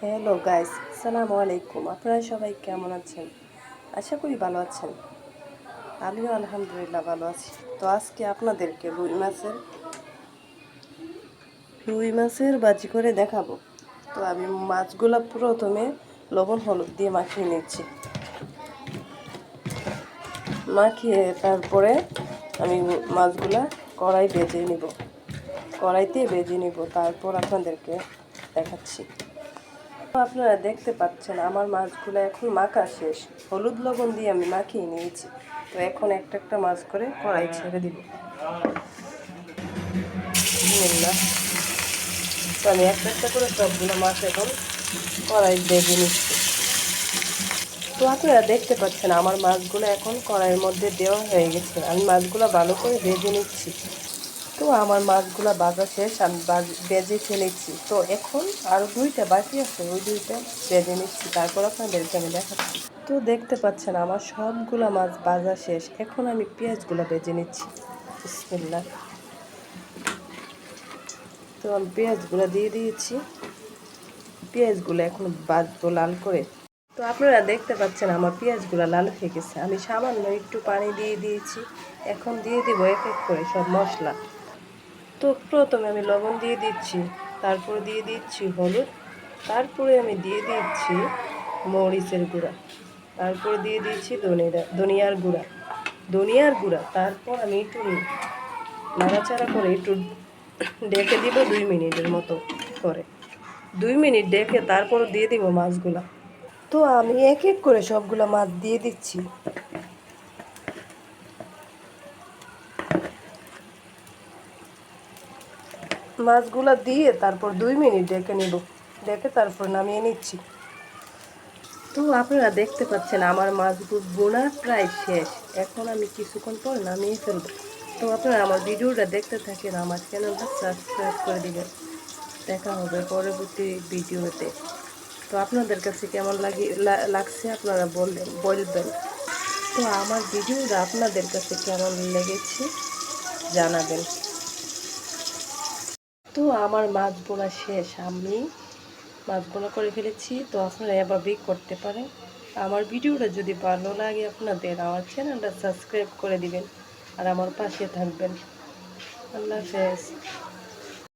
Hello guys, আসসালামু আলাইকুম। আপনারা সবাই কেমন আছেন? আশা করি ভালো আছেন। আমিও আলহামদুলিল্লাহ ভালো আছি। তো আজকে আপনাদেরকে রুই মাছের ভাজি করে দেখাবো। তো আমি মাছগুলো প্রথমে লবণ হলুদ দিয়ে মাখিয়ে নিচ্ছি। মাখিয়ে তারপরে আমি মাছগুলা কড়াইতে ভেজে নিব, তারপর আপনাদেরকে দেখাচ্ছি। আপনারা দেখতে পাচ্ছেন আমার মাছগুলো এখন মাখা শেষ। হলুদ লবণ দিয়ে আমি মাখিয়ে নিয়েছি। তো এখন একটা একটা মাছ করে কড়াই ছেড়ে দিব। তো আমি একটা একটা করে সবগুলো মাছ এখন কড়াই ভেজে নিচ্ছি। তো আপনারা দেখতে পাচ্ছেন আমার মাছগুলো এখন কড়াইয়ের মধ্যে দেওয়া হয়ে গেছে। আমি মাছগুলো ভালো করে ভেজে নিচ্ছি। তো আমার মাছগুলো ভাজা শেষ, আমি ভেজে ফেলেছি। তো এখন আরও দুইটা বাকি আছে, ওই দুইটা ভেজে নিচ্ছি, তারপর আপনাদেরকে আমি দেখাচ্ছি। তো দেখতে পাচ্ছেন আমার সবগুলো মাছ ভাজা শেষ। এখন আমি পেঁয়াজগুলো ভেজে নিচ্ছি। বিসমিল্লাহ। তো আমি পেঁয়াজগুলো দিয়ে দিয়েছি। পেঁয়াজগুলো এখন ভাজবো লাল করে। তো আপনারা দেখতে পাচ্ছেন আমার পেঁয়াজগুলো লাল হয়ে গেছে। আমি সামান্য একটু পানি দিয়ে দিয়েছি। এখন দিয়ে দিব এক এক করে সব মশলা। তো প্রথমে আমি লবণ দিয়ে দিচ্ছি, তারপরে দিয়ে দিচ্ছি হলুদ, তারপরে আমি দিয়ে দিচ্ছি মরিচের গুঁড়া, তারপরে দিয়ে দিচ্ছি ধনিয়ার গুঁড়া। তারপর আমি একটু নাড়াচাড়া করে একটু ডেকে দিব 2 মিনিটের মতো করে। 2 মিনিট ডেকে তারপর দিয়ে দিব মাছগুলা। তো আমি এক এক করে সবগুলো মাছ দিয়ে দিচ্ছি। মাছগুলা দিয়ে তারপর 2 মিনিট ডেকে নিব, ডেকে তারপর নামিয়ে নিচ্ছি। তো আপনারা দেখতে পাচ্ছেন আমার মাছগুলো বোনা প্রায় শেষ। এখন আমি কিছুক্ষণ পর নামিয়ে ফেলব। তো আপনারা আমার ভিডিওটা দেখতে থাকেন, আমার চ্যানেলটা সাবস্ক্রাইব করে দিবেন। দেখা হবে পরবর্তী ভিডিওতে। তো আপনাদের কাছে কেমন লাগছে আপনারা বলবেন। তো আমার ভিডিওটা আপনাদের কাছে কেমন লেগেছে জানাবেন। তো আমার মাছ বোনা শেষ, আমি মাছ বোনা করে ফেলেছি। তো আপনারা এভাবেই করতে পারেন। আমার ভিডিওটা যদি ভালো লাগে আপনাদের, আমার চ্যানেলটা সাবস্ক্রাইব করে দিবেন আর আমার পাশে থাকবেন। আল্লাহ হাফেজ।